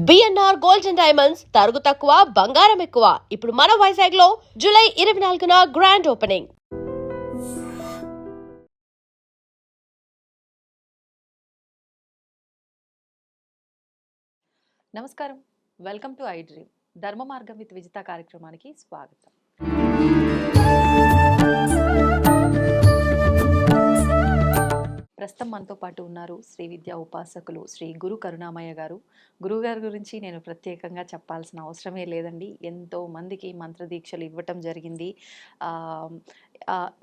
BNR gold and diamonds తరుగు తక్కువ బంగారం ఎక్కువ. ఇప్పుడు మన వైజాగ్ లో జూలై 24న గ్రాండ్ ఓపెనింగ్. నమస్కారం, వెల్కమ్ టు ఐ డ్రీమ్. ధర్మ మార్గం విత్ విజిత కార్యక్రమానికి స్వాగతం. ప్రస్తుతం మనతో పాటు ఉన్నారు శ్రీ విద్యా ఉపాసకులు శ్రీ గురు కరుణామయ్య గారు. గురువుగారి గురించి నేను ప్రత్యేకంగా చెప్పాల్సిన అవసరమే లేదండి. ఎంతో మందికి మంత్రదీక్షలు ఇవ్వటం జరిగింది.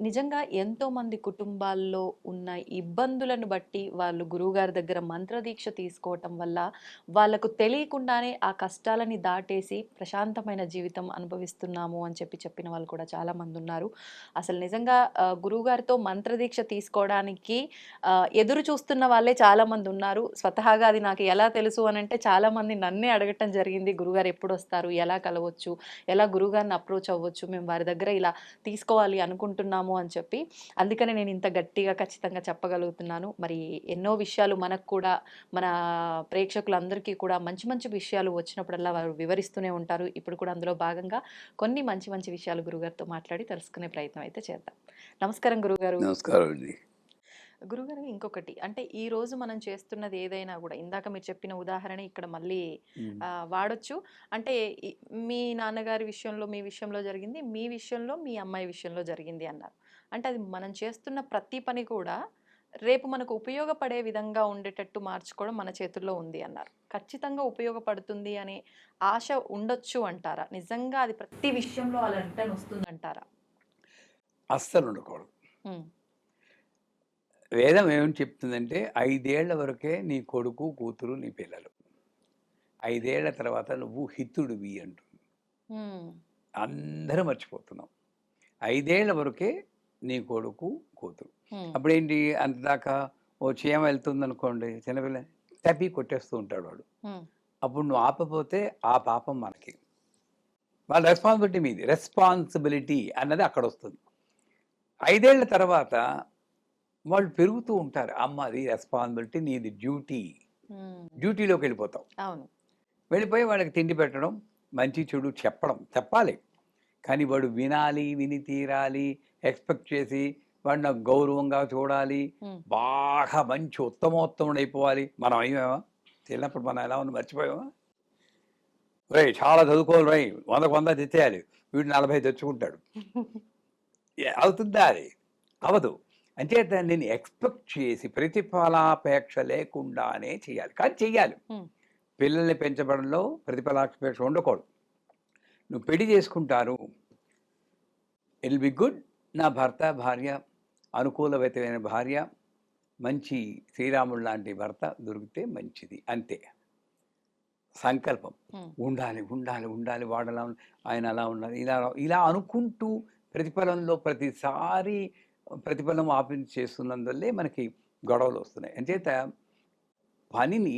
నిజంగా ఎంతోమంది కుటుంబాల్లో ఉన్న ఇబ్బందులను బట్టి వాళ్ళు గురువుగారి దగ్గర మంత్రదీక్ష తీసుకోవటం వల్ల వాళ్ళకు తెలియకుండానే ఆ కష్టాలని దాటేసి ప్రశాంతమైన జీవితం అనుభవిస్తున్నాము అని చెప్పిన వాళ్ళు కూడా చాలామంది ఉన్నారు. అసలు నిజంగా గురువుగారితో మంత్రదీక్ష తీసుకోవడానికి ఎదురు చూస్తున్న వాళ్ళే చాలామంది ఉన్నారు. స్వతహాగా అది నాకు ఎలా తెలుసు అని అంటే చాలామంది నన్నే అడగటం జరిగింది, గురుగారు ఎప్పుడు వస్తారు, ఎలా కలవచ్చు, ఎలా గురుగారిని అప్రోచ్ అవ్వచ్చు, మేము వారి దగ్గర ఇలా తీసుకోవాలి అనుకుంటున్నాము అని చెప్పి. అందుకనే నేను ఇంత గట్టిగా ఖచ్చితంగా చెప్పగలుగుతున్నాను. మరి ఎన్నో విషయాలు మనకు కూడా, మన ప్రేక్షకులందరికీ కూడా మంచి మంచి విషయాలు వచ్చినప్పుడల్లా వారు వివరిస్తూనే ఉంటారు. ఇప్పుడు కూడా అందులో భాగంగా కొన్ని మంచి మంచి విషయాలు గురుగారితో మాట్లాడి తెలుసుకునే ప్రయత్నం అయితే చేద్దాం. నమస్కారం గురుగారు. నమస్కారం అండి. గురుగారు, ఇంకొకటి అంటే ఈ రోజు మనం చేస్తున్నది ఏదైనా కూడా ఇందాక మీరు చెప్పిన ఉదాహరణ ఇక్కడ మళ్ళీ వాడొచ్చు. అంటే మీ నాన్నగారి విషయంలో మీ విషయంలో జరిగింది, మీ విషయంలో మీ అమ్మాయి విషయంలో జరిగింది అన్నారు. అంటే అది మనం చేస్తున్న ప్రతి పని కూడా రేపు మనకు ఉపయోగపడే విధంగా ఉండేటట్టు మార్చుకోవడం మన చేతుల్లో ఉంది అన్నారు. ఖచ్చితంగా ఉపయోగపడుతుంది అనే ఆశ ఉండొచ్చు అంటారా? నిజంగా అది ప్రతి విషయంలో అలా రిటర్న్ వస్తుందంటారా? అస్సలు ఉండకూడదు. వేదం ఏమని చెప్తుందంటే 5 ఏళ్ల వరకే నీ కొడుకు కూతురు నీ పిల్లలు, 5 ఏళ్ల తర్వాత నువ్వు హితుడివి అంటుంది. అందరూ మర్చిపోతున్నాం. 5 ఏళ్ల వరకే నీ కొడుకు కూతురు. అప్పుడేంటి అంతదాకా ఓ చీమ వెళ్తుంది అనుకోండి, చిన్నపిల్ల తప్పి కొట్టేస్తూ ఉంటాడు వాడు. అప్పుడు నువ్వు ఆపపోతే ఆ పాపం మనకి. వాళ్ళ రెస్పాన్సిబిలిటీ మీది. రెస్పాన్సిబిలిటీ అన్నది అక్కడ వస్తుంది. 5 ఏళ్ల తర్వాత వాళ్ళు పెరుగుతూ ఉంటారు. అమ్మ అది రెస్పాన్సిబిలిటీ, నీది డ్యూటీ. డ్యూటీలోకి వెళ్ళిపోతాం. అవును. వెళ్ళిపోయి వాళ్ళకి తిండి పెట్టడం, మంచి చెడు చెప్పాలి. కానీ వాడు వినాలి, విని తీరాలి, ఎక్స్పెక్ట్ చేసి వాడు నాకు గౌరవంగా చూడాలి, బాగా మంచి ఉత్తమోత్తముడు అయిపోవాలి. మనం అయ్యామా? చిన్నప్పుడు మనం ఎలా ఉంది మర్చిపోయామా? రై చాలా చదువుకోవాలి, రై 100 తెచ్చేయాలి, వీడు 40 తెచ్చుకుంటాడు. అవుతుందా? అది అవదు. అంచేత నేను ఎక్స్పెక్ట్ చేసి ప్రతిఫలాపేక్ష లేకుండానే చేయాలి. కానీ చెయ్యాలి. పిల్లల్ని పెంచబడంలో ప్రతిఫలాపేక్ష ఉండకూడదు. నువ్వు పెళ్లి చేసుకుంటారు, ఇట్ విల్ బి గుడ్. నా భర్త భార్య అనుకూలమైన భార్య, మంచి శ్రీరాముడు లాంటి భర్త దొరికితే మంచిది, అంతే. సంకల్పం ఉండాలి ఉండాలి ఉండాలి, వాడలా ఆయన అలా ఉండాలి, ఇలా అనుకుంటూ ప్రతిఫలంలో ప్రతిసారి ప్రతిఫలం చేస్తున్నందువల్లే మనకి గొడవలు వస్తున్నాయి. అంచేత పనిని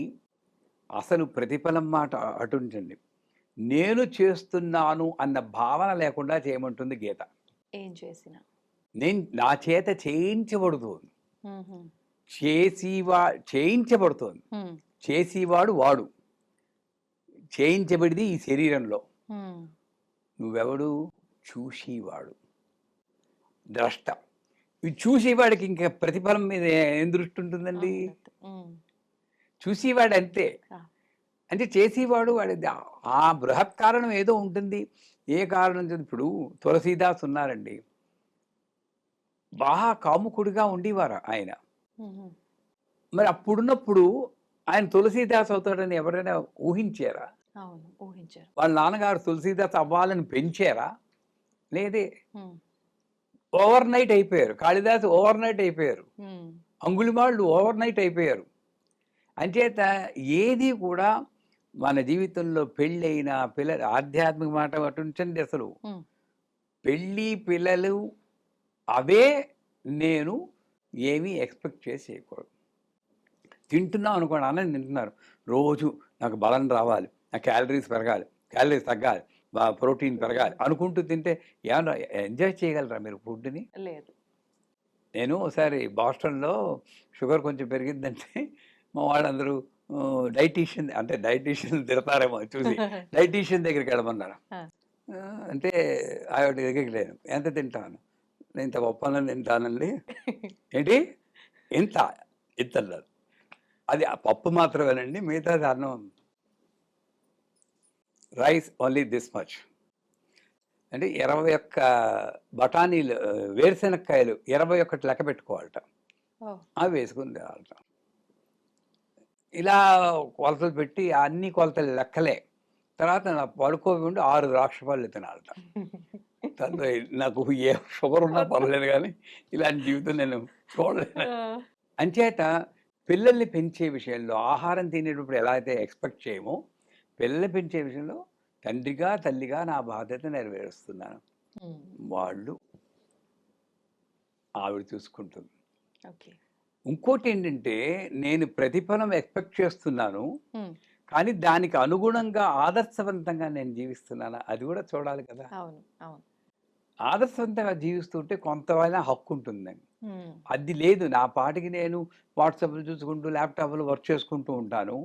అసలు ప్రతిఫలం మాట అటుంచండి, నేను చేస్తున్నాను అన్న భావన లేకుండా చేయమంటుంది గీత. ఏం చేసినా నేను నా చేత చేయించబడుతోంది, చేయించబడుతోంది. చేసేవాడు వాడు, చేయించబడిది ఈ శరీరంలో. నువ్వెవడు? చూసేవాడు, ద్రష్ట. ఇవి చూసేవాడికి ఇంకా ప్రతిఫలం మీద ఏం దృష్టి ఉంటుందండి? చూసేవాడు అంతే. అంటే చేసేవాడు వాడి ఆ బృహత్ కారణం ఏదో ఉంటుంది. ఏ కారణం? ఇప్పుడు తులసీదాస్ ఉన్నారండి, బాగా కాముకుడిగా ఉండేవారు ఆయన. మరి అప్పుడున్నప్పుడు ఆయన తులసీదాస్ అవుతాడని ఎవరైనా ఊహించారా? ఊహించారు. వాళ్ళ నాన్నగారు తులసీదాస్ అవ్వాలని పెంచారా? లేదే. ఓవర్ నైట్ అయిపోయారు. కాళిదాసు ఓవర్ నైట్ అయిపోయారు. అంగుళిమాళ్ళు ఓవర్ నైట్ అయిపోయారు. అంచేత ఏది కూడా మన జీవితంలో పెళ్ళైన పిల్లలు, ఆధ్యాత్మిక మాట అటుంచండి, అసలు పెళ్ళి పిల్లలు అవే. నేను ఏమీ ఎక్స్పెక్ట్ చేసి చేయకూడదు. తింటున్నాం అనుకోండి, అన్నం తింటున్నారు, రోజు నాకు బలం రావాలి, నా క్యాలరీస్ పెరగాలి, క్యాలరీస్ తగ్గాలి, ప్రోటీన్ పెరగాలి అనుకుంటూ తింటే ఏమన్నా ఎంజాయ్ చేయగలరా మీరు ఫుడ్ని? లేదు. నేను ఒకసారి బాస్టన్లో షుగర్ కొంచెం పెరిగిందంటే మా వాళ్ళందరూ డైటీషియన్ అంటే డైటీషియన్ తిడతారేమో చూసి డైటీషియన్ దగ్గరికి వెళ్ళమన్నారు. ఆ. అంటే ఆవిడ దగ్గరికి లేను. ఎంత తింటాను? నేను ఇంత పప్పన్నం తింటానండి. ఏంటి? ఇంత? ఇంతన్నారు. అది ఆ పప్పు మాత్రమేనండి, మిగతాది అన్నం. Rice only this much. అంటే 21 బఠానీలు వేరుశెనక్కాయలు 21 లెక్క పెట్టుకోవాలట. ఓ. అవి వేసుకుని తినాలట. ఇలా కొలతలు పెట్టి అన్ని కొలతలు లెక్కలే. తర్వాత నా పడుకోకుండా 6 ద్రాక్ష పళ్ళు తినాలట. తండ్రి నాకు ఏ షుగర్ ఉన్నా పర్లేదు కానీ ఇలాంటి జీవితం నేను చూడలేను. అంచేత పిల్లల్ని పెంచే విషయంలో ఆహారం తినేటప్పుడు ఎలా అయితే ఎక్స్పెక్ట్ చేయమో, పిల్లల్ని పెంచే విషయంలో తండ్రిగా తల్లిగా నా బాధ్యత నెరవేరుస్తున్నాను. వాళ్ళు ఆవిడ చూసుకుంటుంది. ఓకే. ఇంకోటి ఏంటంటే, నేను ప్రతిఫలం ఎక్స్పెక్ట్ చేస్తున్నాను, కానీ దానికి అనుగుణంగా ఆదర్శవంతంగా నేను జీవిస్తున్నానా అది కూడా చూడాలి కదా. అవును, అవును. ఆదర్శవంతంగా జీవిస్తుంటే కొంతమైనా హక్కు ఉంటుందండి. అది లేదు. నా పాటికి నేను వాట్సాప్లు చూసుకుంటూ ల్యాప్టాప్లో వర్క్ చేసుకుంటూ ఉంటాను,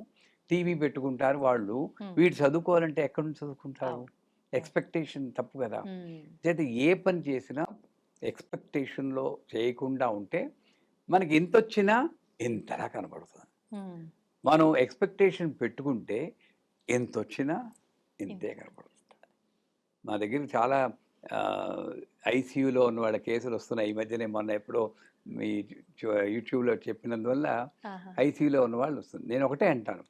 టీవీ పెట్టుకుంటారు వాళ్ళు. వీడు చదువుకోవాలంటే ఎక్కడి నుంచి చదువుకుంటారు? ఎక్స్పెక్టేషన్ తప్పు కదా. అయితే ఏ పని చేసినా ఎక్స్పెక్టేషన్లో చేయకుండా ఉంటే మనకి ఎంత వచ్చినా ఎంతలా కనబడుతుంది. మనం ఎక్స్పెక్టేషన్ పెట్టుకుంటే ఎంత వచ్చినా ఇంతే కనబడుతుంది. మా దగ్గర చాలా ఐసీయూలో ఉన్న వాళ్ళ కేసులు వస్తున్నాయి. ఈ మధ్యనే మొన్న ఎప్పుడో మీ యూట్యూబ్లో చెప్పినందువల్ల ఐసీయూలో ఉన్న వాళ్ళు వస్తుంది. నేను ఒకటే అంటాను,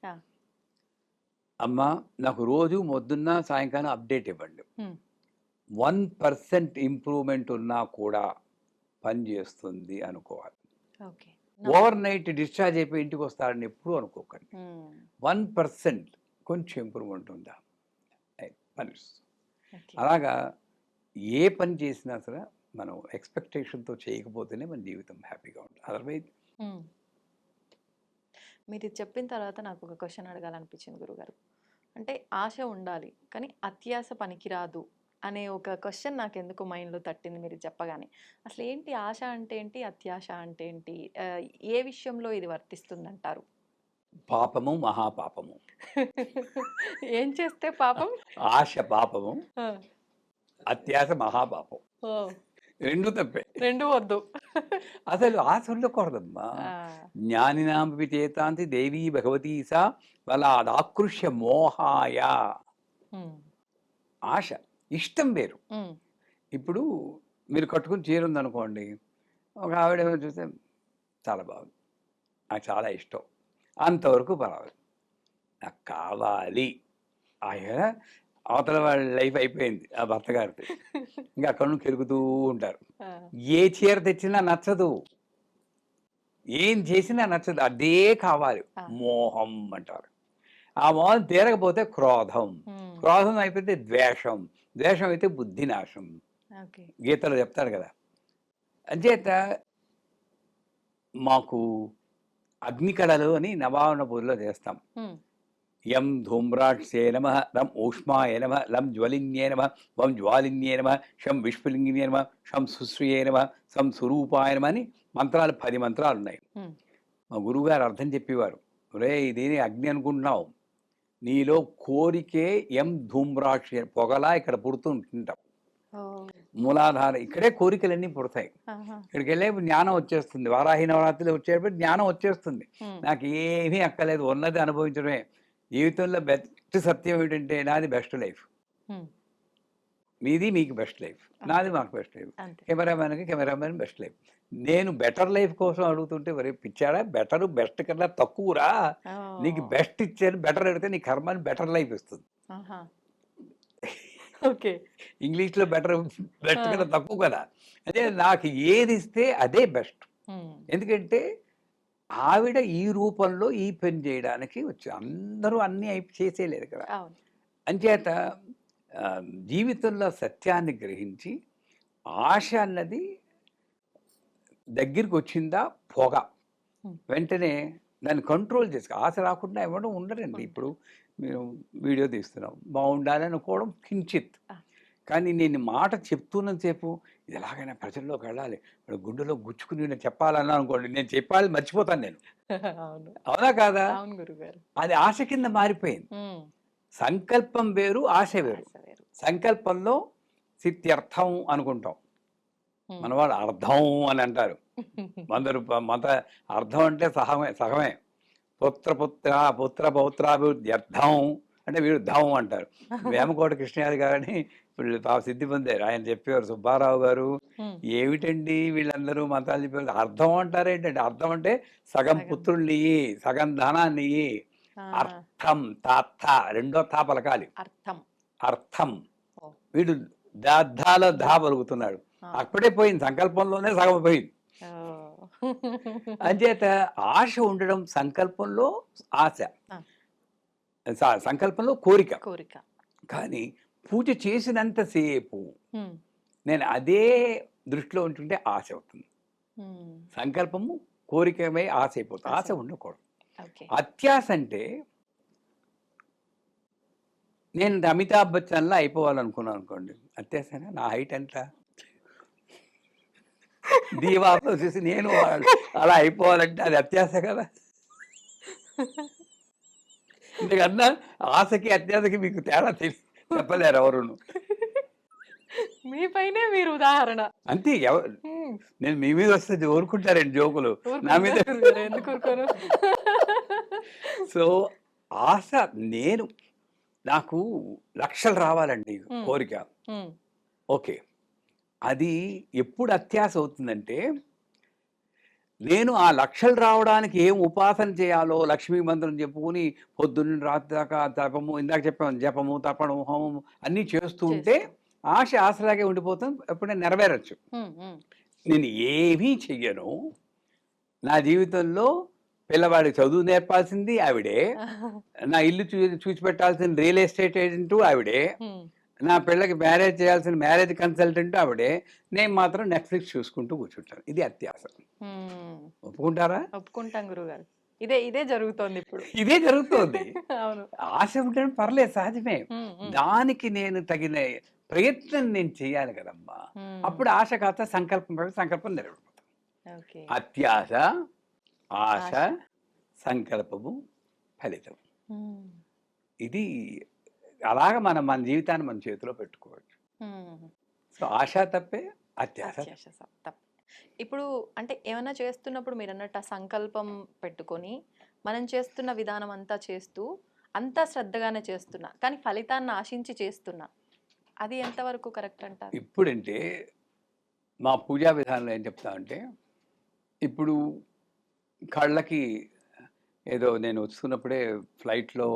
అమ్మ నాకు రోజు పొద్దున్న సాయంకాలం అప్డేట్ ఇవ్వండి. 1% ఇంప్రూవ్మెంట్ ఉన్నా కూడా పని చేస్తుంది అనుకోవాలి. ఓవర్ నైట్ డిశ్చార్జ్ అయిపోయి ఇంటికి వస్తారని ఎప్పుడు అనుకోకండి. 1% కొంచెం ఇంప్రూవ్మెంట్ ఉందా పని. అలాగా ఏ పని చేసినా సరే మనం ఎక్స్పెక్టేషన్తో చేయకపోతేనే మన జీవితం హ్యాపీగా ఉంటుంది. అదర్వైజ్ మీరు ఇది చెప్పిన తర్వాత నాకు ఒక క్వశ్చన్ అడగాలనిపించింది గురుగారు. అంటే ఆశ ఉండాలి కానీ అత్యాశ పనికిరాదు అనే ఒక క్వశ్చన్ నాకు ఎందుకు మైండ్లో తట్టింది మీరు చెప్పగానే. అసలు ఏంటి ఆశ అంటే ఏంటి, అత్యాశ అంటే ఏంటి, ఏ విషయంలో ఇది వర్తిస్తుందంటారు? పాపము మహాపాపము. ఏం చేస్తే పాపం? ఆశ పాపము, అత్యాశ మహాపాపం. రెండు తప్పే, రెండు వద్దు. అసలు ఆశ ఉండకూడదమ్మా. జ్ఞానినాంపి చేతాంతి దేవీ భగవతీ సా బలాదాకృష్య మోహాయ. ఆశ ఇష్టం వేరు. ఇప్పుడు మీరు కట్టుకుని చీర ఉందనుకోండి, ఒక ఆవిడ చూస్తే చాలా బాగుంది, నాకు చాలా ఇష్టం, అంతవరకు పర్వాలేదు. నాకు కావాలి ఆయన అవతల వాళ్ళ లైఫ్ అయిపోయింది ఆ భర్త గారితో, ఇంకా అక్కడ నుంచి తిరుగుతూ ఉంటారు. ఏ చీర తెచ్చినా నచ్చదు, ఏం చేసినా నచ్చదు, అదే కావాలి. మోహం అంటారు. ఆ మోహం తీరకపోతే క్రోధం, క్రోధం అయిపోతే ద్వేషం, ద్వేషం అయితే బుద్ధినాశం. గీతలో చెప్తారు కదా. అంచేత మాకు అగ్నికళలు అని నవావరణపూర్లో చేస్తాం. యం ధూమ్రాక్షే నమ, రం ఊష్మాయ నమ, లం జ్వలిన్యే నమ, వం జ్వాలిన్యే నమ, షం విష్ఫులింగిన్యే నమ, షం సుశ్రియే నమ, సం స్వరూపాయ నమ అని మంత్రాలు 10 మంత్రాలు ఉన్నాయి. మా గురువుగారు అర్థం చెప్పేవారు, రే ఇదేని అగ్ని అనుకుంటున్నావు, నీలో కోరికే ఎం ధూమ్రాక్షి పొగలా ఇక్కడ పుడుతూ ఉంటుంటాం. మూలాధారం ఇక్కడే కోరికలన్నీ పుడతాయి. ఇక్కడికి వెళ్ళే జ్ఞానం వచ్చేస్తుంది. వారాహి నవరాత్రులు వచ్చేటప్పుడు జ్ఞానం వచ్చేస్తుంది. నాకు ఏమీ అక్కలేదు, ఉన్నది అనుభవించడమే. జీవితంలో బెస్ట్ సత్యం ఏంటంటే నాది బెస్ట్ లైఫ్, మీది మీకు బెస్ట్ లైఫ్, నాది మాకు బెస్ట్ లైఫ్, కెమెరామెన్కి బెస్ట్ లైఫ్. నేను బెటర్ లైఫ్ కోసం అడుగుతుంటే వరే పిచ్చాడా, బెటర్ బెస్ట్ కన్నా తక్కువరా, నీకు బెస్ట్ ఇచ్చాను, బెటర్ అడిగితే నీ కర్మని బెటర్ లైఫ్ ఇస్తుంది. ఇంగ్లీష్లో బెటర్ బెస్ట్ కన్నా తక్కువ కదా. అదే నాకు ఏది ఇస్తే అదే బెస్ట్. ఎందుకంటే ఆవిడ ఈ రూపంలో ఈ పని చేయడానికి వచ్చి, అందరూ అన్నీ చేసేయలేదు కదా. అంచేత జీవితంలో సత్యాన్ని గ్రహించి ఆశ అన్నది దగ్గరికి వచ్చిందా పొగ, వెంటనే దాన్ని కంట్రోల్ చేసి ఆశ రాకుండా ఇవ్వడం ఉండరండి. ఇప్పుడు మేము వీడియో తీస్తున్నాం, బాగుండాలి అనుకోవడం కించిత్, కానీ నేను మాట చెప్తున్నంతసేపు ఇది ఎలాగైనా ప్రజల్లోకి వెళ్ళాలి, గుండెలో గుచ్చుకుని నేను చెప్పాలన్నా అనుకోండి, నేను చెప్పాలి మర్చిపోతాను నేను. అవును. అవునా కాదా? అవును గురుగారు. అది ఆశ కింద మారిపోయింది. హ్మ్. సంకల్పం వేరు, ఆశ వేరు. ఆశ వేరు. సంకల్పంలో సిత్యర్థం అనుకుంటాం. హ్మ్. మనవాళ్ళు అర్థం అని అంటారు. 100 మత అర్థం అంటే సహమే సగమే. పుత్ర పౌత్రాభివృద్ధి అర్థం అంటే వీడు ధం అంటారు. వేమకోట కృష్ణయ్య గారని వీళ్ళు సిద్ధి పొందారు. ఆయన చెప్పేవారు సుబ్బారావు గారు, హ్మ్. ఏమిటండి వీళ్ళందరూ మతాలు చెప్పేవారు అర్థం అంటారేంటంటే, అర్థం అంటే సగం సగం. పుత్రుల్ని ఇయ్యి, సగం ధనాన్ని ఇయ్యి. ఆ! అర్థం రెండో తా పలకాలి. అర్థం. అర్థం. ఓహ్! వీడు దార్థాలో ధా పలుకుతున్నాడు. ఆ! అప్పుడే పోయింది, సంకల్పంలోనే సగం పోయింది. ఓహ్! అంచేత ఆశ ఉండడం సంకల్పంలో ఆశ, ఆ! సంకల్పంలో కోరిక. కోరిక. కానీ పూజ చేసినంతసేపు హ్మ్. నేను అదే దృష్టిలో ఉంటుంటే ఆశ అవుతుంది. హ్మ్. సంకల్పము కోరికమై ఆశ అయిపోతుంది. ఆశ ఆశ. ఉండకూడదు. ఓకే. అత్యాశ అంటే నేను అమితాబ్ బచ్చన్లా అయిపోవాలనుకున్నాను అనుకోండి, అత్యాశనా? నా హైట్ ఎంత? దీవాలో చూసి నేను అలా అయిపోవాలంటే అది అత్యాశ కదా. ఎందుకన్నా ఆశకి అత్యాశకి మీకు తేడా చెప్పలేరు ఎవరును. మీ పైనే మీరు ఉదాహరణ. అంతే హ్మ్. నేను మీ మీద వస్తే ఊరుకుంటారండి జోకులు నా మీద. ఊరుకుంటారు గురుగారు. ఎందుకు ఊరుకోను? సో ఆశ, నేను నాకు లక్షలు రావాలండి హ్మ్. కోరిక. హ్మ్. ఓకే, అది ఎప్పుడు అత్యాశ అవుతుందంటే, నేను ఆ లక్షలు రావడానికి ఏం ఉపాసన చేయాలో లక్ష్మీ మంత్రం చెప్పుకుని పొద్దున్న రాత్రి దాకా జపము, ఇందాక చెప్పాను జపము, తర్పణము, హోమము అన్నీ చేస్తూ ఉంటే చేస్తూ. ఆశ ఆశలాగే ఉండిపోతుంది. ఎప్పుడైనా నెరవేరచ్చు. హ్మ్. హ్మ్. నేను ఏమీ చెయ్యను. నా జీవితంలో పిల్లవాడికి చదువు నేర్పాల్సింది ఆవిడే, నా ఇల్లు చూసి పెట్టాల్సిన రియల్ ఎస్టేట్ ఏజెంటు ఆవిడే, హ్మ్. నా పిల్లకి మ్యారేజ్ చేయాల్సిన మ్యారేజ్ కన్సల్టెంట్ ఆవిడే. నేను మాత్రం నెట్ఫ్లిక్స్ చూసుకుంటూ కూర్చుంటాను. ఇది అత్యాశ. హ్మ్. ఒప్పుకుంటారా? ఒప్పుకుంటాం గురుగారు. ఇదే జరుగుతోంది ఇప్పుడు. ఇదే జరుగుతోంది. అవును. ఆశ ఉండడం పర్లేదు, సహజమే. హ్మ్. హ్మ్. దానికి నేను తగిన ప్రయత్నం నేను చేయాలి కదమ్మా. హ్మ్. అప్పుడు ఆశ కాస్త సంకల్పం నెరవేరుతుంది. ఓకే. అత్యాశ, ఆశ, ఆశ. సంకల్పము, ఫలితం. హ్మ్. ఇది అలాగ మన మన జీవితాన్ని మన చేతిలో పెట్టుకోవచ్చు. హ్మ్. సో ఆశ తప్పే, అత్యాశ తప్పే. అత్యాశ తప్పు. ఇప్పుడు అంటే ఏమన్నా చేస్తున్నప్పుడు మీరన్నట్టు ఆ సంకల్పం పెట్టుకొని, మనం చేస్తున్న విధానం అంతా చేస్తూ, అంతా శ్రద్ధగానే చేస్తున్నా. కానీ ఫలితాన్ని ఆశించి చేస్తున్నా. అది ఎంతవరకు కరెక్ట్ అంటారు? ఇప్పుడంటే మా పూజా విధానంలో ఏం చెప్తామంటే, ఇప్పుడు కళ్ళకి ఏదో నేను వస్తున్నప్పుడే ఫ్లైట్లో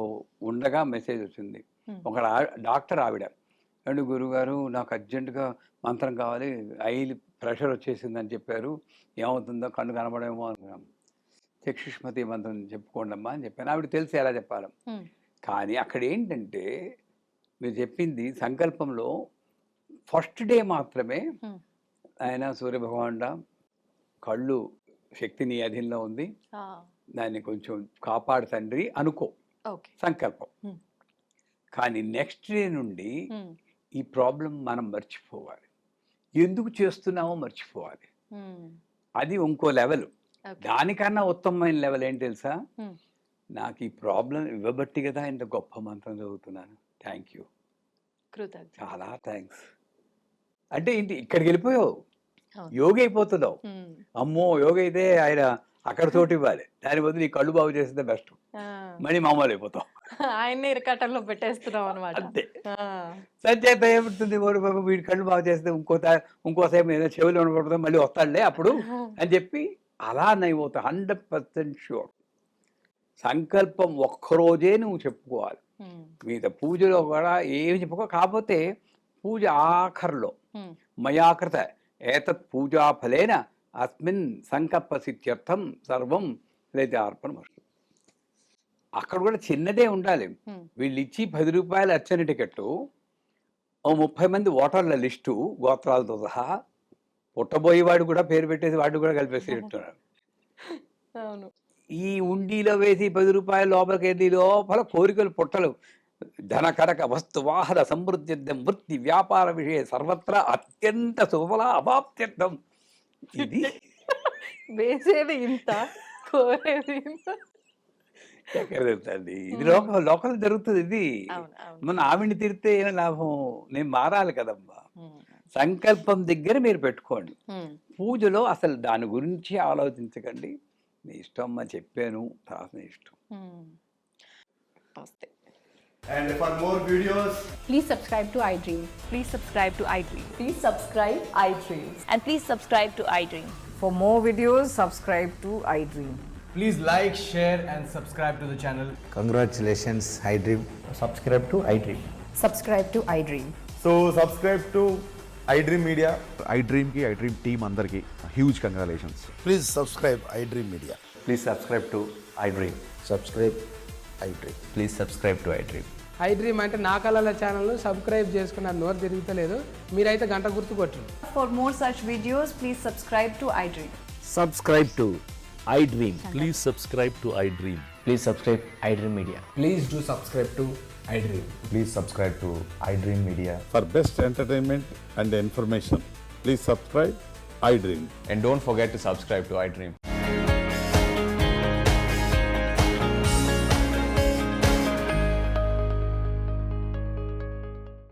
ఉండగా మెసేజ్ వచ్చింది. హ్మ్. ఒక డాక్టర్ ఆవిడ, "ఏమండి గురువుగారు, నాకు అర్జెంటుగా మంత్రం కావాలి, ఐలు ప్రెషర్ వచ్చేసిందని చెప్పారు. ఏమవుతుందో కన్ను కనబడేమో అనుకున్నాం. చక్షుష్మతి మంత్రం చెప్పుకోండమ్మా" అని చెప్పాను. ఆవిడ తెలిసి ఎలా చెప్పాలి. హ్మ్. కానీ అక్కడ ఏంటంటే, మీరు చెప్పింది సంకల్పంలో ఫస్ట్ డే మాత్రమే హ్మ్. ఆయన సూర్యభగవానుడా, కళ్ళు శక్తి నీ అధీనంలో ఉంది, ఆ! దాన్ని కొంచెం కాపాడు తండ్రి అనుకో, ఓకే. సంకల్పం. హ్మ్. కానీ నెక్స్ట్ డే నుండి హ్మ్. ఈ ప్రాబ్లం మనం మర్చిపోవాలి, ఎందుకు చేస్తున్నామో మర్చిపోవాలి. హ్మ్. అది ఇంకో లెవెల్. ఓకే. దానికన్నా ఉత్తమమైన లెవెల్ ఏంటి తెలుసా? హ్మ్. నాకు ఈ ప్రాబ్లం ఇవ్వబట్టి కదా ఇంత గొప్ప మంత్రం చదువుతున్నాను, థ్యాంక్ యూ, కృతజ్ఞత. చాలా థ్యాంక్స్. అంటే ఏంటి, ఇక్కడికి వెళ్ళిపోయావు, అవును. యోగి అయిపోతున్నావు. హ్మ్. అమ్మో యోగి అయితే ఆయన అక్కడ చోటు ఇవ్వాలి, దాని బదులు ఈ కళ్ళు బాగు చేస్తే బెస్ట్, ఆ! మళ్ళీ మామూలు అయిపోతాం. ఆయన్నే ఇరకాటంలో పెట్టేస్తున్నాం అన్నమాట. అంతే. ఆ! సంచేత ఏమిటి, ఓరి బాబు వీడి కళ్ళు బాగు చేస్తే ఇంకోసేపు ఏదో చెవులు ఉండకూడదు, మళ్ళీ వస్తాడులే అప్పుడు అని చెప్పి అలా నైపోతావు. 100% షూర్. సంకల్పం ఒక్కరోజే నువ్వు చెప్పుకోవాలి. హ్మ్. మిగతా పూజలో కూడా ఏమి చెప్పుకో. కాకపోతే పూజ ఆఖరిలో హ్మ్. మయాకృత ఏతత్ పూజా ఫలేన అస్మిన్ సంకల్ప సిద్ధ్యర్థం సర్వం లలితార్పణమస్తు. అక్కడ కూడా చిన్నదే ఉండాలి. హ్మ్. వీళ్ళు ఇచ్చి 10 రూపాయలు అర్చన టికెట్టు, ఓ 30 మంది ఓటర్ల లిస్టు గోత్రాలతో సహా, పుట్టబోయేవాడు కూడా పేరు పెట్టేసి వాడు కూడా కలిపేసి చెప్తున్నారు. అవును. ఈ ఉండిలో వేసి 10 రూపాయలు లోపలికి వెళ్ళి లోపల కోరికలు పుట్టలు, ధన కనక వస్తు వాహన సమృద్ధ్యర్థం వృత్తి వ్యాపార విషయ సర్వత్రా అత్యంత సుఫల అవాప్త్యర్థం. ఇది వేసేది ఇంత, కోరేది ఎక్కడ జరుగుతుంది ఇది లోకల్ జరుగుతుంది ఇది. అవును అవును మన ఆవిడ్ని తిరిగితే ఏం లాభం? నేను మారాలి కదమ్మా. సంకల్పం దగ్గర మీరు పెట్టుకోండి. పూజలో అసలు దాని గురించి ఆలోచించకండి. నీ ఇష్టం అమ్మా చెప్పాను, తర్వాత నీ ఇష్టం. వస్తే And for more videos, Please subscribe to iDream. Please subscribe to iDream. Please subscribe iDream. And please subscribe to iDream. For more videos, subscribe to iDream. please like, share, and subscribe to the channel. Congratulations, iDream. subscribe to iDream. Subscribe to iDream. So subscribe to iDream Media. iDream team అందరికి huge congratulations. Please subscribe iDream Media. Please subscribe to iDream. Subscribe iDream. Please subscribe to iDream. iDream అంటే నా కళల ఛానల్ను subscribe చేసుకున్న నోరు తిరుగుతలేదు, మీరైతే గంట గుర్తు కొట్టండి. For more such videos, please subscribe to iDream. Subscribe to iDream. Please subscribe to iDream. Please subscribe iDream Media. Please do subscribe to iDream. Please subscribe to iDream Media. For best entertainment and information, please subscribe iDream. And don't forget to subscribe to iDream.